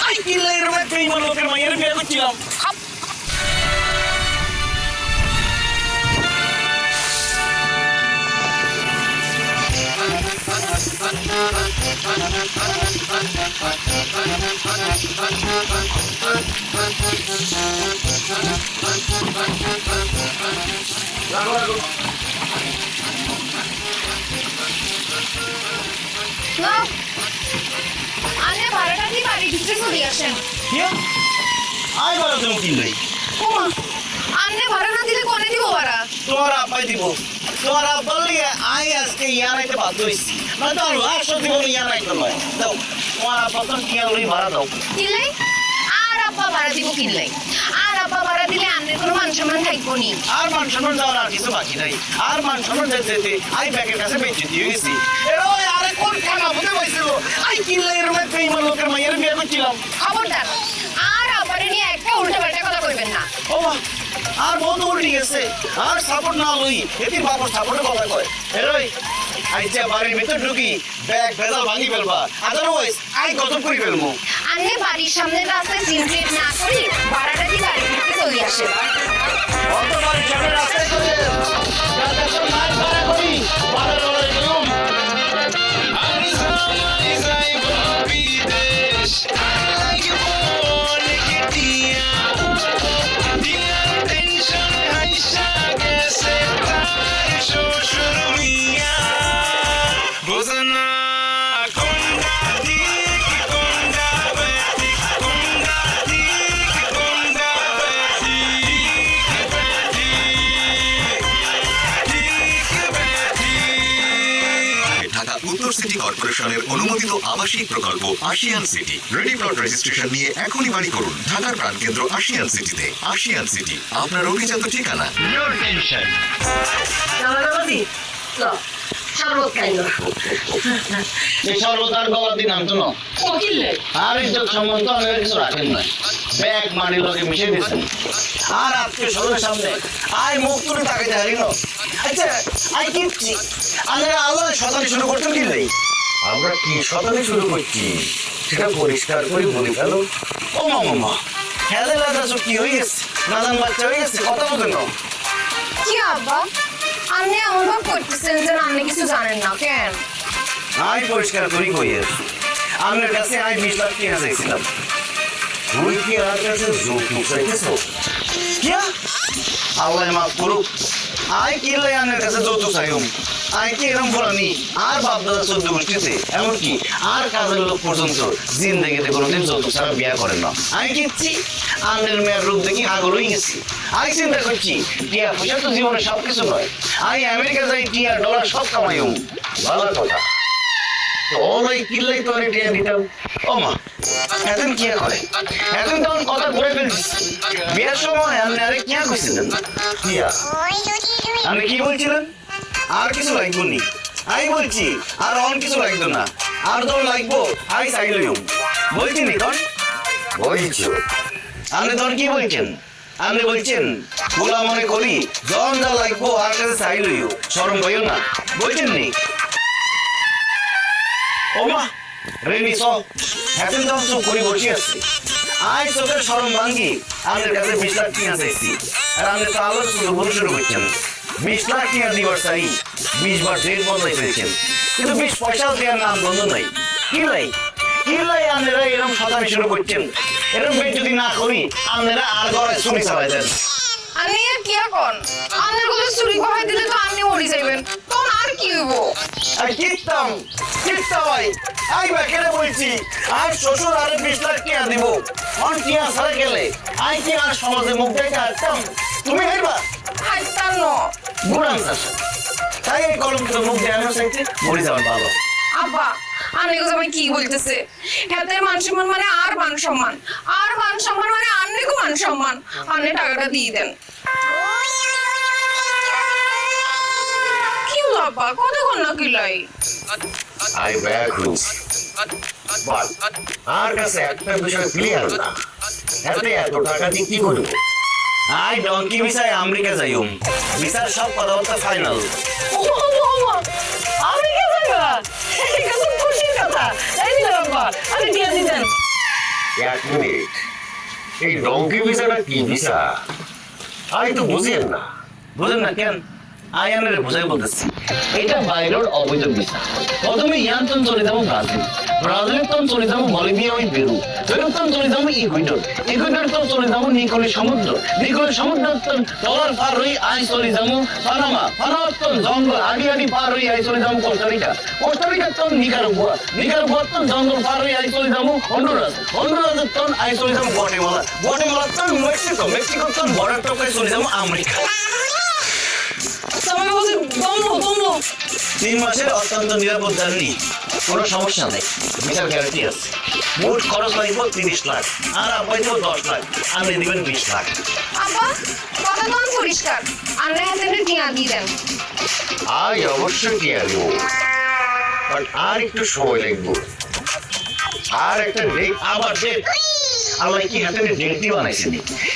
I কিনলে এরকম একটা ইমান লোকের মাইয়ের বিয়ে করছিলাম। আরে ভাড়াটা দিয়ে বাড়ি ঢুকতে চলে আসেন। আই ভাড়া তুমি কিনলে ওমা আন্নে ভাড়া না দিলে কোনে দিব ভাড়া? তোমার আব্বাই দিব। তোমার আব্বার লিগে আই আজকে ইয়ানাইতে বাধ্য হয়েছি। মানে তো লাখ সত্যি বলে ইয়ানাইতে নয়। দাও তোমার আব্বা তো কি আর ভাড়া দাও। কিনলে আর আব্বা ভাড়া দিব কিনলে আর আব্বা ভাড়া দিলে আন্নের কোনো মান সম্মান থাকবো নি। আর মান সম্মান যাওয়ার আর কিছু বাকি নাই। আর মান সম্মান যেতে আই ব্যাগের কাছে বেঁচে দিয়ে গেছি। আরে কোন খানা বুঝে পাইছিল আই কিনলে এরকম একটা ইমান লোকের মাইয়ের বিয়ে করছিলাম। খবরদার আর আব্বারে নিয়ে একটা উল্টা পাল্টা কথা কইবেন না। ও আর বহুত উল্টি গেছে। আর সাপোর্ট না লই এটি বাবার সাপোর্টের কথা কয়। এরই আইছে বাড়ির ভিতর ঢুকি ব্যাগ ভেজাল ভাঙি ফেলবা। আদারওয়াইজ আই গজব করে ফেলবো। আন্নে বাড়ির সামনের রাস্তায় সিনক্রিয়েট না করি ভাড়াটা দিয়ে বাড়ি ঢুকতে চলে আসে। অত বাড়ির সামনে রাস্তায় করে যাতে তো মাছ ধরা করি বাড়ার লড়াই করুম। উত্তর সিটি কর্পোরেশনের অনুমোদিত আবাসিক প্রকল্প Ashiyan city. Ready plot registration নিয়ে এখনই বাড়ি করুন ঢাকার প্রাণকেন্দ্র আশিয়ান সিটিতে। আশিয়ান সিটি আপনার অভিজাত ঠিকানা। No tension. শরবত খাইলো এই সর্বদার গলা দিন আনতো না। কিনলে আর ইজ্জত সম্বন্ধ অনেক কিছু রাখেন নাই। ব্যাগ মানি লোকে মিশে দিয়েছেন। আর আজকে সবার সামনে আয় মুখ তুলে তাকে হারিল। আচ্ছা আই কিনছি আপনারা আল্লাহ শতানি শুরু করতেন কিনলেই। আমরা কি শতানি শুরু করছি সেটা পরিষ্কার করে বলে ফেলো। ও মামা হেলে লাগা কি হয়ে গেছে? নাদান বাচ্চা হয়ে গেছে কথা বলতেন না। কি আব্বা আন্নে এমন ভাব করতেছেন যে আপনি কিছু জানেন না কেন? আই পরিষ্কার করি কইয়ে আপনার কাছে আই 20 লাখ টাকা চাইছিলাম। তুই কি আর কাছে যৌতুক চাইতেছো? কি আল্লাহ মাফ করুক। আই কিনলে আপনার কাছে যৌতুক চাইম। আই কি এরকম ফলানি আর বাপ দাদা 14 গোষ্ঠীতে এমনকি আর কাজের লোক পর্যন্ত জিন্দেগিতে কোনোদিন যৌতুক ছাড়া বিয়ে করেন না। আমি কিচ্ছি আপনার মেয়ের রূপ দেখি আগর হয়ে গেছি। আমি চিন্তা করছি টিয়া পয়সা তো জীবনে সবকিছু নয়। আমি আমেরিকা যাই টিয়া ডলার সব কামাইম। ভালো কথা। ওই কিনলেই তো অনেক টিয়া দিতাম। ও মা এখন কি করে? এখন তখন কথা ঘুরে ফেলছিস। বিয়ের সময় আপনি আরে কি কইছিলেন? কিয়া আপনি কি বলছিলেন? আর কিছু লাগবো নি। আমি বলছি আর অন কিছু লাগতো না। আর তোর লাগবো আই চাইলইম বলছি নি তখন। বলছো আপনি তখন কি বলছেন? আপনি বলছেন গোলা মনে করি জন যা লাগবো আর কাছে চাইলইও শরম পাইও না বলছেন নি। ও মা রেনি সব এখন তখন চুপ করে বসে আছে। আই চোখের শরম ভাঙ্গি আপনার কাছে 20 লাখ টাকা চাইছি। আর আপনি তো আলোর শুরু করছেন। 20 লাখ টাকা দিবার চাই 20 বার ডেট বদলাই ফেলছেন কিন্তু 20 পয়সাও দেওয়ার নাম বন্ধ নাই। কি লাই আপনারা এরকম শতানি শুরু করছেন? এরকম বেশ যদি না করি আপনারা আর ঘরে চুরি চালাই দেন। আপনি আর কি এখন আপনার কথা চুরি করাই দিলে তো আপনি মরে যাবেন তখন আর কি হইব? আর কিতাম ভাই আই বাকেরে বলছি আর শ্বশুর আরে 20 লাখ টাকা দিব। অন টিয়া সারা গেলে আই কি আর সমাজে মুখ দেখে আসতাম? তুমি হেরবা হাইতাম না গুড়ান চাষা তাই এই কলমকে মুখ দেখানোর চাইতে মরে যাওয়ার ভালো। আব্বা আপনি জামাই কি বলতেছে? হাতের মান সম্মান মানে আর মান সম্মান আর মান সম্মান মানে আন্নেকও মান সম্মান। আপনি টাকাটা দিয়ে দেন। কি হলো আব্বা কতক্ষণ না কিলাই? আই ব্যাগ হইছি। বল আর কাছে একটা বিষয় ক্লিয়ার না। এতে এত টাকা দিয়ে কি করবো? আই ডঙ্কি ভিসায় আমেরিকা যাইম। ভিসার সব কথাবার্তা ফাইনাল। আমেরিকা যাইবা? এটা তো খুশির কথা। এই দিলেন আব্বা আপনি দিয়ে দিতেন। এক মিনিট, এই ডঙ্কি ভিসাটা কি ভিসা? আমি তো বুঝিয়েন না। বুঝেন না কেন? আয়ানের বুঝাই বলতেছি, এটা বাইরের অবৈধ ভিসা। প্রথমে ইয়ান্তন চলে যাবো ব্রাজিল, ব্রাজিলের তন চলে যাবো বলিভিয়া ওই পেরু, পেরুর তন চলে যাবো ইকুয়েডর, ইকুয়েডর তন চলে যাবো নিকোলি সমুদ্র, নিকোলি সমুদ্র তন ডলার পার হয়ে আই চলে যাবো পানামা, পানামার তন জঙ্গল আডি আডি পার হয়ে আই চলে যাবো কোস্টারিকা, কোস্টারিকার তন নিকারাগুয়া, নিকারাগুয়ার তন জঙ্গল পার হয়ে আই চলে যাবো হন্ডুরাস, হন্ডুরাসের তন আই চলে যাবো গুয়াটেমালা, গুয়াটেমালার তন মেক্সিকো, মেক্সিকোর তন বর্ডার টপকায় চলে যাবো আমেরিকা। জামাই বলছে দমলো 3 মাসের অত্যন্ত নিরাপদ জার্নি, কোনো সমস্যা নেই, ভিসার গ্যারান্টি আছে। মোট খরচ লাগবে 30 লাখ, আর আব্বাই দেবো 10 লাখ, আপনি দিবেন 20 লাখ। আব্বা কথা কোন পরিষ্কার আন্নে হাতে টিয়া দিয়ে দেন। আজ অবশ্যই টিয়া দেব, বাট আর একটু সময় লাগবে। আর একটা ডেট, আবার ডেট, আল্লাহ কি হাতে ডেটটি বানাইছেন?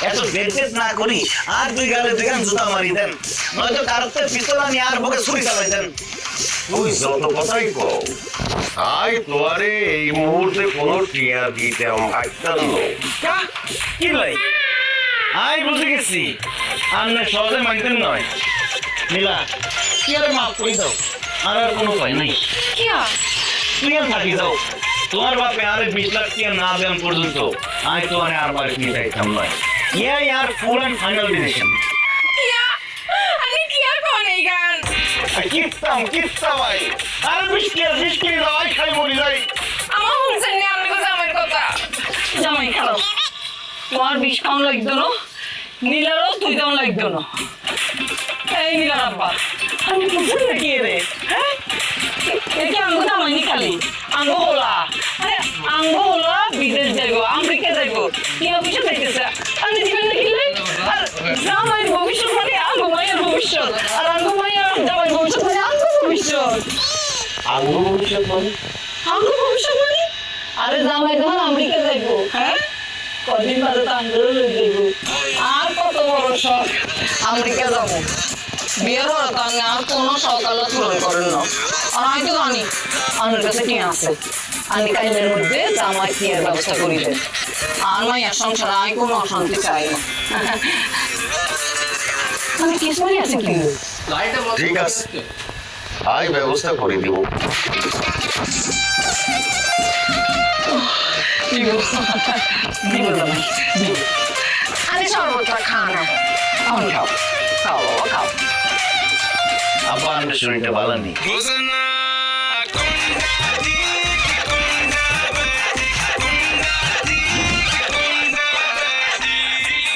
এত ডেট না করি আর 2 গালে 2 গান জুতা মারি দেন, নয়তো কারোর পিস্তল আনি আর বুকে ছুরি চালাই দেন। তুই যত কথাই কও, আই তোয়ারে এই মুহূর্তে কোনো টিয়া দিতে ভাবতাম না। কি লাই আই বুঝে গেছি, আপনি সহজে মানতেন নয়। নীলা কি আর মাফ করে দাও, আর কোনো উপায় নাই। কি তুই আর থাকি যাও, তোমার বাপে আরে 20 লাখ টাকা না দেন পর্যন্ত আমি তোমার আর বাড়ি নিয়ে যাইতাম নয়। ইয়াই আর ফুল অ্যান্ড ফাইনাল ডিসিশন। কিয়া আরে কিয়া কোন এই গান কিস্তা ভাই, আরে 20 টাকা দাও, খাই মরি যাই। আমার শুনছেন না আমি জামাইয়ের কথা। জামাই খাও তোমার বিষ খাওয়ান লাগতো না, নীলারও তুই তেমন লাগতো না। এই নীলার আব্বা আমি বুঝলি না কি রে, হ্যাঁ একে আঙ্গু জামাইনি খালি আঙ্গু হোলা, আরে আঙ্গু হোলা বিদেশ যাইবো, আমেরিকা যাইবো, কি অফিসে যাইতেছে আমি দিবেন না কিনলে। আর জামাইয়ের ভবিষ্যৎ মানে আঙ্গু মায়ের ভবিষ্যৎ, আর আঙ্গু মায়ের জামাইয়ের ভবিষ্যৎ মানে আঙ্গু ভবিষ্যৎ। আঙ্গু ভবিষ্যৎ মানে? আঙ্গু ভবিষ্যৎ মানে আরে জামাই যখন আমেরিকা যাইবো, হ্যাঁ কদিন বাদে তো আঙ্গুরও লই যাইবো। আর কত বড় শখ আমেরিকা যাবো, বিয়ের পরে তো আমি আর কোনো শখ আল্লাহ পূরণ করেন না। আর আমি তো জানি আমার কাছে টিয়া আছে, আমি কাজের মধ্যে জামাই টিয়ার ব্যবস্থা করি দেন। আর মাইয়ার সংসারে আমি কোনো অশান্তি চাই না। আমি কিসমাই আছে কি ঠিক আছে, আই ব্যবস্থা করে দিব। দিব দিব জামাই দিব। আরে শরবতটা খা না। আমি খাও খাও বাবা খাও। আব্বা আমার শরীরটা ভালো নেই।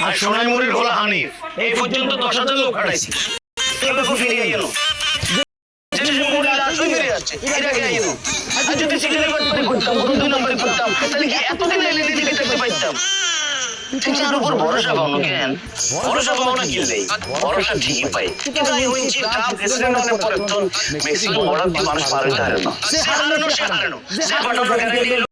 আর সোনাই মুড়ির হলো হানিফ, এই পর্যন্ত 10,000 লোক হাঁটাইছি। এবার ফিরে গেল ভরসা পাবো কেন? ভরসা পাবো না কিনলেই ভরসা ঠিকই পাই, কিন্তু আমি ওই যে ট্রাম্প প্রেসিডেন্ট হওয়ার পরে তো মেক্সিকো বর্ডার দিয়ে মানুষ পার হইতে হারে না। সে হারানো, সে পাঠানো